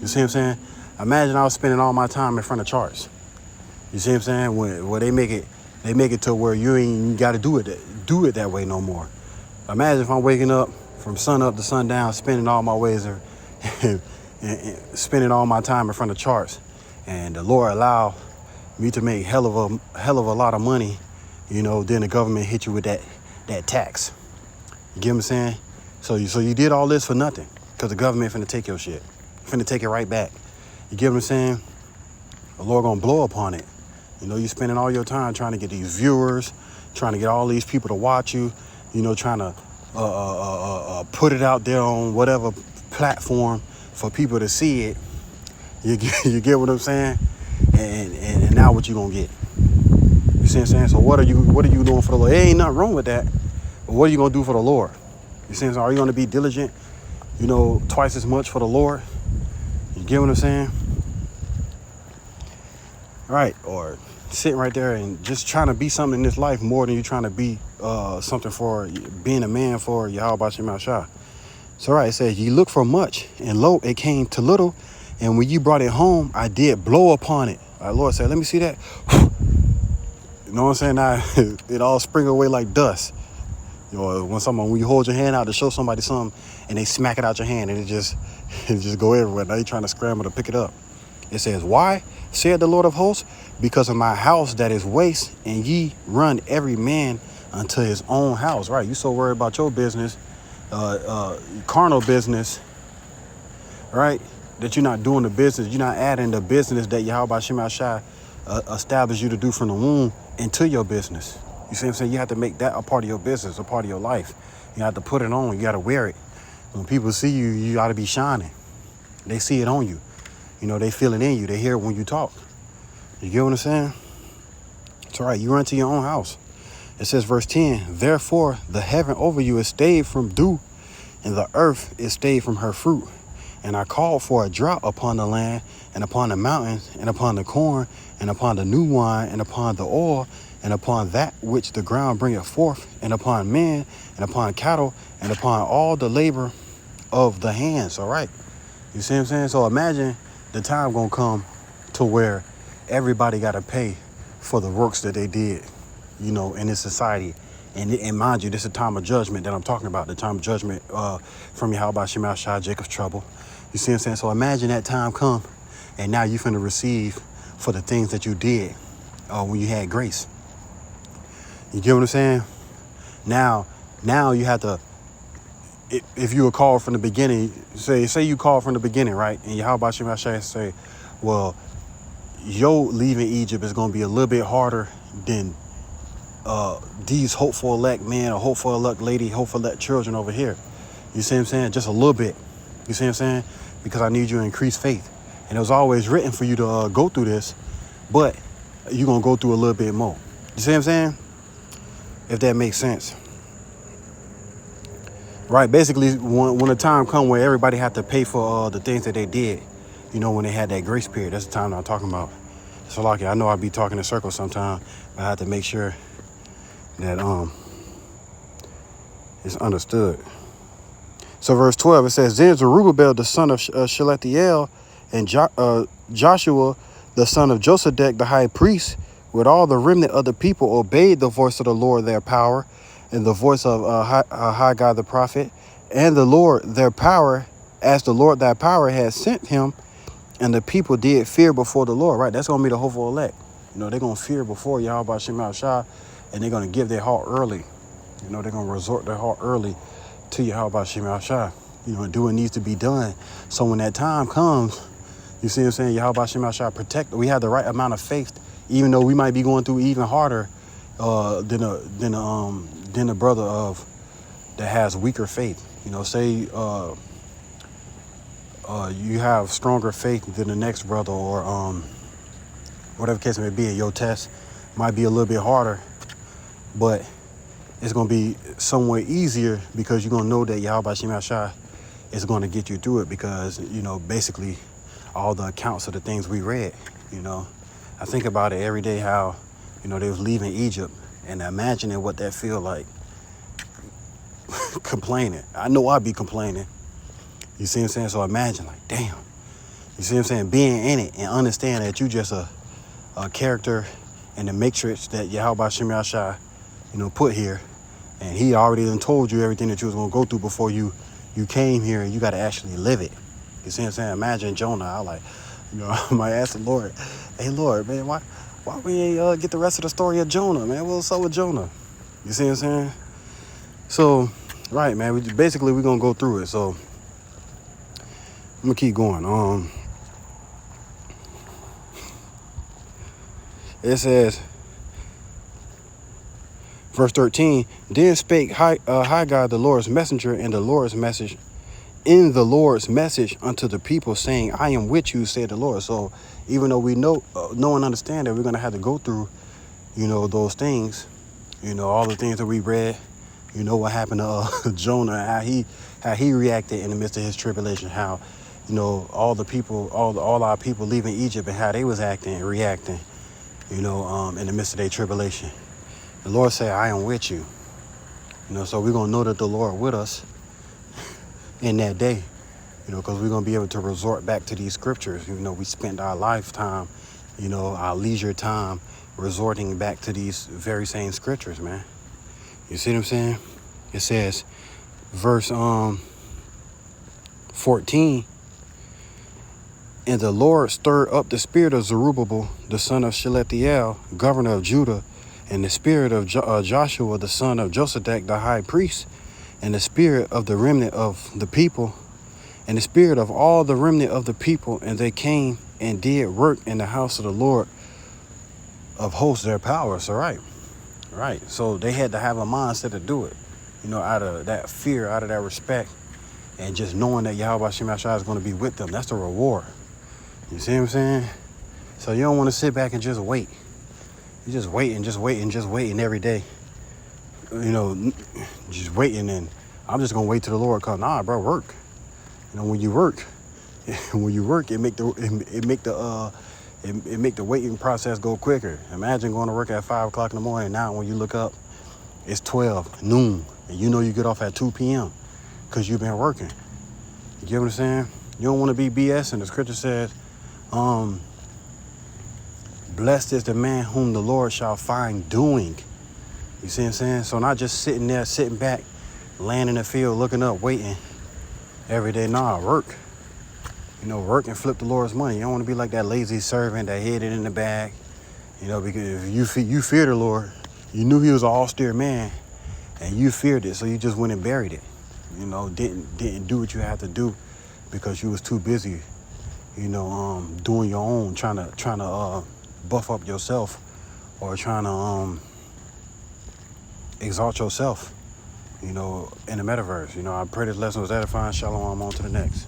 You see what I'm saying? Imagine I was spending all my time in front of charts. You see what I'm saying? Where they make it to where you ain't got to do it that way no more. Imagine if I'm waking up from sun up to sundown, spending all my ways and spending all my time in front of charts, and the Lord allow me to make hell of a lot of money. You know, then the government hit you with that tax. You get what I'm saying? So you did all this for nothing because the government finna take your shit. Finna take it right back. You get what I'm saying? The Lord gonna blow upon it. You know, you spending all your time trying to get these viewers, trying to get all these people to watch you, you know, trying to put it out there on whatever platform for people to see it. You get what I'm saying? And now what you gonna get? You see see what I'm saying? So what are you doing for the Lord? There ain't nothing wrong with that. But what are you going to do for the Lord? You see what I'm saying? Are you going to be diligent, twice as much for the Lord? You get what I'm saying? Right. Or sitting right there and just trying to be something in this life more than you trying to be something for being a man for Yahweh Shem Shah. So right, it says, ye look for much, and lo, it came to little, and when you brought it home, I did blow upon it. Our Lord said, let me see that. You know what I'm saying? Now, it all spring away like dust. When you hold your hand out to show somebody something, and they smack it out your hand, and it just go everywhere. Now you're trying to scramble to pick it up. It says, why, said the Lord of hosts? Because of my house that is waste, and ye run every man unto his own house. Right, you so worried about your business, carnal business, right? That you're not doing the business, you're not adding the business that Yahweh Shem Shai established you to do from the womb into your business. You see what I'm saying? You have to make that a part of your business, a part of your life. You have to put it on. You got to wear it. When people see you, you got to be shining. They see it on you. They feel it in you. They hear it when you talk. You get what I'm saying? It's all right. You run to your own house. It says, verse 10, therefore the heaven over you is stayed from dew, and the earth is stayed from her fruit. And I called for a drought upon the land, and upon the mountains, and upon the corn, and upon the new wine, and upon the oil, and upon that which the ground bringeth forth, and upon men, and upon cattle, and upon all the labor of the hands. All right. You see what I'm saying? So imagine the time gonna come to where everybody got to pay for the works that they did, in this society. And mind you, this is a time of judgment that I'm talking about, the time of judgment from Yahweh Shem Shai, Jacob's trouble. You see what I'm saying? So imagine that time come, and now you're finna receive for the things that you did when you had grace. You get what I'm saying? Now you have to, if you were called from the beginning, say you called from the beginning, right? And Yahweh Shem Shai say, well, your leaving Egypt is going to be a little bit harder than these hopeful elect men or hopeful elect lady, hopeful elect children over here. You see what I'm saying? Just a little bit. You see what I'm saying? Because I need you to increase faith. And it was always written for you to go through this, but you're going to go through a little bit more. You see what I'm saying? If that makes sense. Right. Basically, when the time comes where everybody have to pay for the things that they did, when they had that grace period, that's the time that I'm talking about. So, like, I know I'll be talking in circles sometime, but I have to make sure that it's understood. So, verse 12, it says, then Zerubbabel, the son of Shealtiel, and Joshua, the son of Josedek, the high priest, with all the remnant of the people, obeyed the voice of the Lord their power, and the voice of Haggai the prophet, and the Lord their power, as the Lord thy power had sent him. And the people did fear before the Lord, right? That's going to be the hopeful elect. They're going to fear before Yahweh Shem Shai, and they're going to give their heart early. They're going to resort their heart early to Yahweh Shem Shai. Do what needs to be done. So when that time comes, you see what I'm saying? Yahweh Shem Shai protect. We have the right amount of faith, even though we might be going through even harder than a brother of that has weaker faith. Say you have stronger faith than the next brother, or whatever case it may be. Your test might be a little bit harder, but it's going to be somewhat easier because you're going to know that Yahweh Shem Shai is going to get you through it because, basically all the accounts of the things we read, I think about it every day how, they was leaving Egypt and imagining what that feel like. Complaining. I know I'd be complaining. You see what I'm saying? So imagine, like, damn. You see what I'm saying? Being in it and understand that you just a character in the matrix that Yahweh Shem Shai, put here. And he already done told you everything that you was going to go through before you came here, and you got to actually live it. You see what I'm saying? Imagine Jonah. I might ask the Lord, hey, Lord, man, why we ain't get the rest of the story of Jonah, man? What's up with Jonah? You see what I'm saying? So, right, man, we're going to go through it. So, I'm going to keep going. It says, verse 13, then spake Haggai the Lord's messenger in the Lord's message unto the people, saying, I am with you, said the Lord. So even though we know and understand that we're going to have to go through those things, all the things that we read, what happened to Jonah, how he reacted in the midst of his tribulation, how, all the people, all our people leaving Egypt and how they was acting and reacting, in the midst of their tribulation. The Lord said, I am with you. So we're going to know that the Lord with us in that day, because we're going to be able to resort back to these scriptures. We spent our lifetime, our leisure time resorting back to these very same scriptures, man. You see what I'm saying? It says, verse 14, and the Lord stirred up the spirit of Zerubbabel, the son of Shealtiel, governor of Judah, and the spirit of Joshua, the son of Josadak, the high priest, and the spirit of the remnant of the people, and the spirit of all the remnant of the people, and they came and did work in the house of the Lord of hosts, their powers. All right. So they had to have a mindset to do it, out of that fear, out of that respect, and just knowing that Yahweh Shemashah is going to be with them. That's the reward. You see what I'm saying? So you don't want to sit back and just wait. You just waiting every day. Just waiting, and I'm just gonna wait till the Lord come. Nah, bro, work. When you work, it make the waiting process go quicker. Imagine going to work at 5 o'clock in the morning. Now when you look up, it's 12 noon, and you get off at 2 p.m. because you've been working. You get what I'm saying? You don't want to be BS, and the scripture says, blessed is the man whom the Lord shall find doing. You see what I'm saying? So not just sitting back, laying in the field, looking up, waiting every day. Nah, work. Work and flip the Lord's money. You don't want to be like that lazy servant that hid it in the bag. Because if you fear the Lord, you knew he was an austere man, and you feared it, so you just went and buried it. Didn't do what you had to do because you was too busy, doing your own, trying to buff up yourself, or trying to exalt yourself, in the metaverse. I pray this lesson was edifying. Shalom, on to the next.